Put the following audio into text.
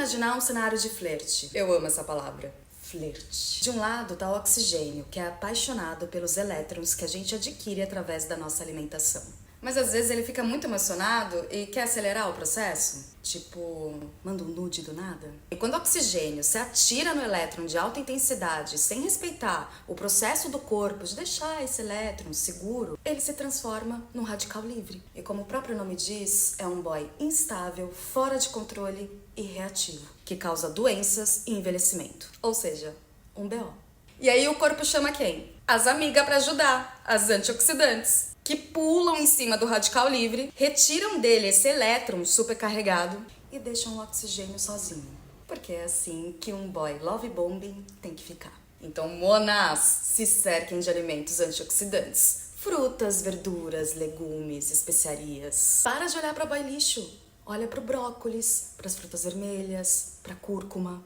imaginar um cenário de flerte. Eu amo essa palavra. Flerte. De um lado tá o oxigênio, que é apaixonado pelos elétrons que a gente adquire através da nossa alimentação. Mas às vezes ele fica muito emocionado e quer acelerar o processo. Tipo, manda um nude do nada. E quando o oxigênio se atira no elétron de alta intensidade, sem respeitar o processo do corpo de deixar esse elétron seguro, ele se transforma num radical livre. E como o próprio nome diz, é um boy instável, fora de controle e reativo, que causa doenças e envelhecimento. Ou seja, um BO. E aí o corpo chama quem? As amigas pra ajudar, as antioxidantes, que pulam em cima do radical livre, retiram dele esse elétron supercarregado e deixam o oxigênio sozinho. Porque é assim que um boy love bombing tem que ficar. Então, monas, se cerquem de alimentos antioxidantes. Frutas, verduras, legumes, especiarias. Para de olhar para boy lixo. Olha para o brócolis, para as frutas vermelhas, para a cúrcuma.